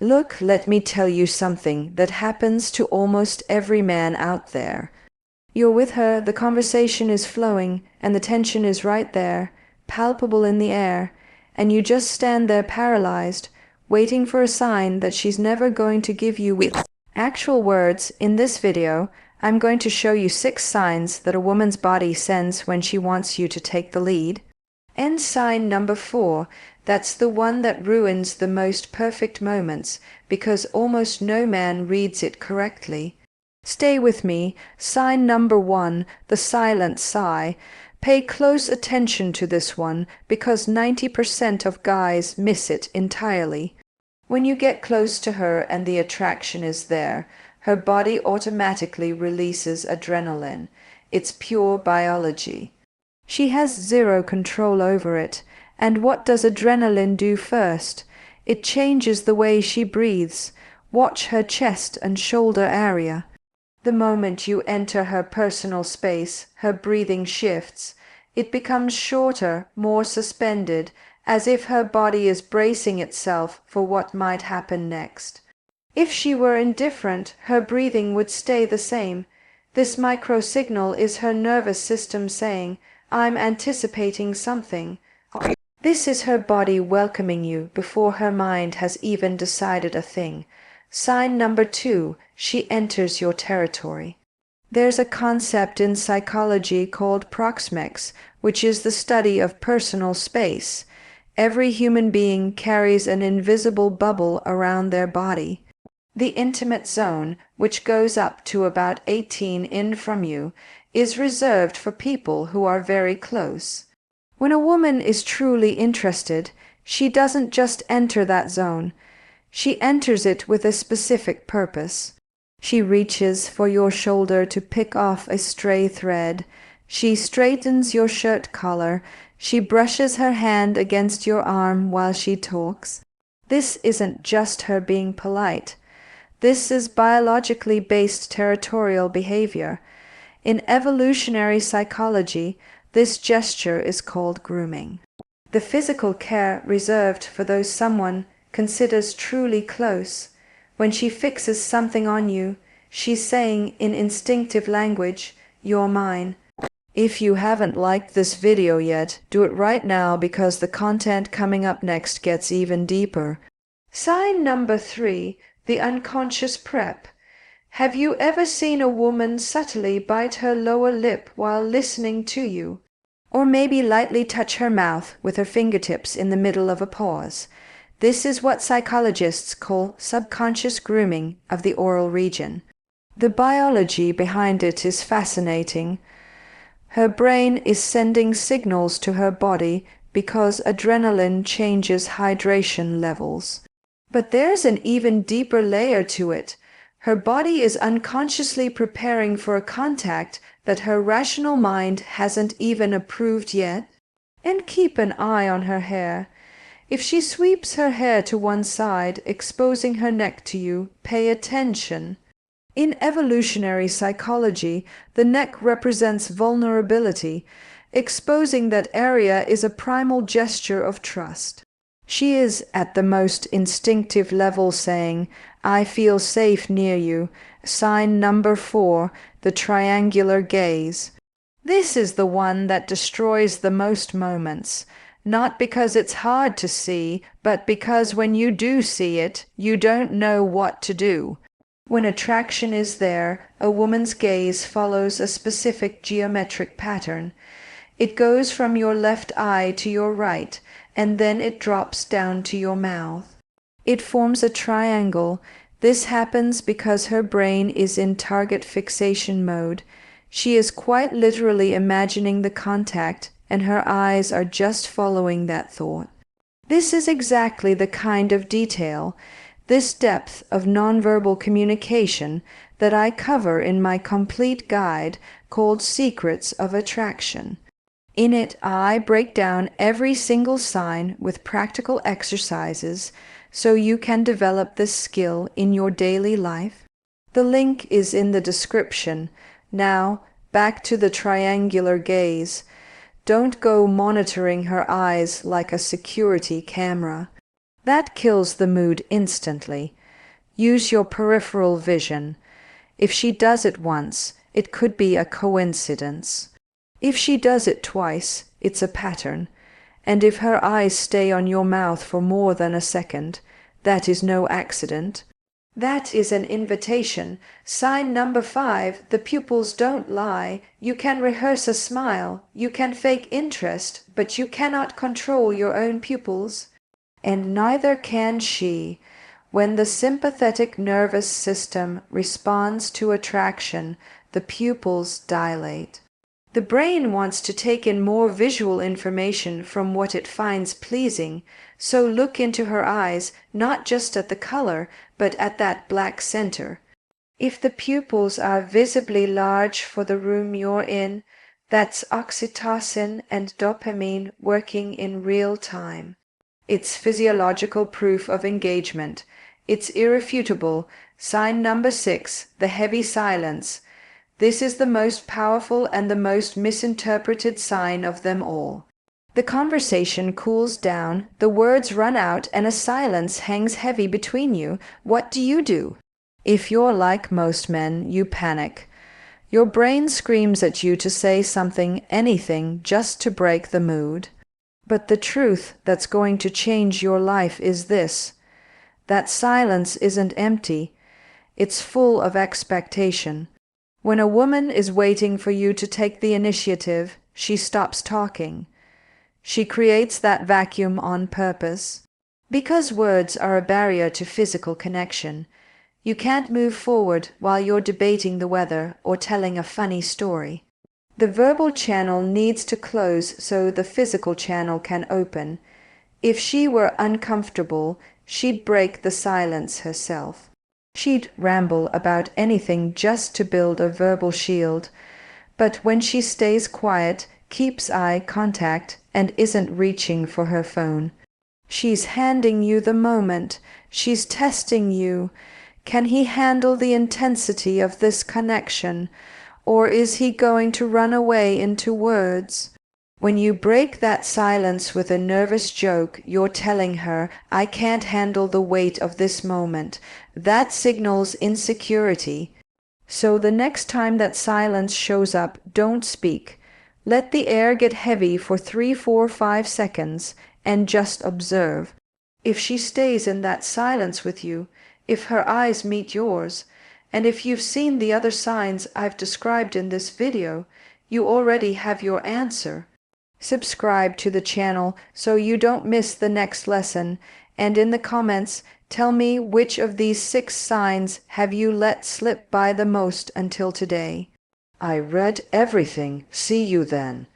Look, let me tell you something that happens to almost every man out there. You're with her, the conversation is flowing, and the tension is right there, palpable in the air, and you just stand there paralyzed, waiting for a sign that she's never going to give you with actual words. In this video, I'm going to show you 6 signs that a woman's body sends when she wants you to take the lead. And sign number 4, that's the one that ruins the most perfect moments because almost no man reads it correctly. Stay with me. Sign number 1, the silent sigh. Pay close attention to this one because 90% of guys miss it entirely. When you get close to her and the attraction is there, her body automatically releases adrenaline. It's pure biology. She has zero control over it. And what does adrenaline do first? It changes the way she breathes. Watch her chest and shoulder area. The moment you enter her personal space, her breathing shifts. It becomes shorter, more suspended, as if her body is bracing itself for what might happen next. If she were indifferent, her breathing would stay the same. This micro-signal is her nervous system saying, "I'm anticipating something." This is her body welcoming you before her mind has even decided a thing. Sign number 2, she enters your territory. There's a concept in psychology called proxemics, which is the study of personal space. Every human being carries an invisible bubble around their body. The intimate zone, which goes up to about 18 in from you, is reserved for people who are very close. When a woman is truly interested, she doesn't just enter that zone. She enters it with a specific purpose. She reaches for your shoulder to pick off a stray thread. She straightens your shirt collar. She brushes her hand against your arm while she talks. This isn't just her being polite. This is biologically based territorial behavior. In evolutionary psychology, this gesture is called grooming. The physical care reserved for those someone considers truly close. When she fixes something on you, she's saying in instinctive language, "You're mine." If you haven't liked this video yet, do it right now because the content coming up next gets even deeper. Sign number 3, the unconscious prep. Have you ever seen a woman subtly bite her lower lip while listening to you? Or maybe lightly touch her mouth with her fingertips in the middle of a pause? This is what psychologists call subconscious grooming of the oral region. The biology behind it is fascinating. Her brain is sending signals to her body because adrenaline changes hydration levels. But there's an even deeper layer to it. Her body is unconsciously preparing for a contact that her rational mind hasn't even approved yet. And keep an eye on her hair. If she sweeps her hair to one side, exposing her neck to you, pay attention. In evolutionary psychology, the neck represents vulnerability. Exposing that area is a primal gesture of trust. She is, at the most instinctive level, saying, "I feel safe near you." Sign number 4, the triangular gaze. This is the one that destroys the most moments. Not because it's hard to see, but because when you do see it, you don't know what to do. When attraction is there, a woman's gaze follows a specific geometric pattern. It goes from your left eye to your right, and then it drops down to your mouth. It forms a triangle. This happens because her brain is in target fixation mode. She is quite literally imagining the contact, and her eyes are just following that thought. This is exactly the kind of detail, this depth of nonverbal communication that I cover in my complete guide called Secrets of Attraction. In it, I break down every single sign with practical exercises so you can develop this skill in your daily life. The link is in the description. Now, back to the triangular gaze. Don't go monitoring her eyes like a security camera. That kills the mood instantly. Use your peripheral vision. If she does it once, it could be a coincidence. If she does it twice, it's a pattern. And if her eyes stay on your mouth for more than a second, that is no accident. That is an invitation. Sign number 5, the pupils don't lie. You can rehearse a smile, you can fake interest, but you cannot control your own pupils. And neither can she. When the sympathetic nervous system responds to attraction, the pupils dilate. The brain wants to take in more visual information from what it finds pleasing, so look into her eyes, not just at the color, but at that black center. If the pupils are visibly large for the room you're in, that's oxytocin and dopamine working in real time. It's physiological proof of engagement. It's irrefutable. Sign number 6, the heavy silence. This is the most powerful and the most misinterpreted sign of them all. The conversation cools down, the words run out, and a silence hangs heavy between you. What do? If you're like most men, you panic. Your brain screams at you to say something, anything, just to break the mood. But the truth that's going to change your life is this: that silence isn't empty, it's full of expectation. When a woman is waiting for you to take the initiative, she stops talking. She creates that vacuum on purpose. Because words are a barrier to physical connection, you can't move forward while you're debating the weather or telling a funny story. The verbal channel needs to close so the physical channel can open. If she were uncomfortable, she'd break the silence herself. She'd ramble about anything just to build a verbal shield. But when she stays quiet, keeps eye contact, and isn't reaching for her phone, she's handing you the moment. She's testing you. Can he handle the intensity of this connection? Or is he going to run away into words? When you break that silence with a nervous joke, you're telling her, I can't handle the weight of this moment. That signals insecurity. So the next time that silence shows up, don't speak. Let the air get heavy for 3, 4, 5 seconds and just observe. If she stays in that silence with you, if her eyes meet yours, and if you've seen the other signs I've described in this video, you already have your answer. Subscribe to the channel so you don't miss the next lesson, and in the comments, tell me which of these 6 signs have you let slip by the most until today. I read everything. See you then.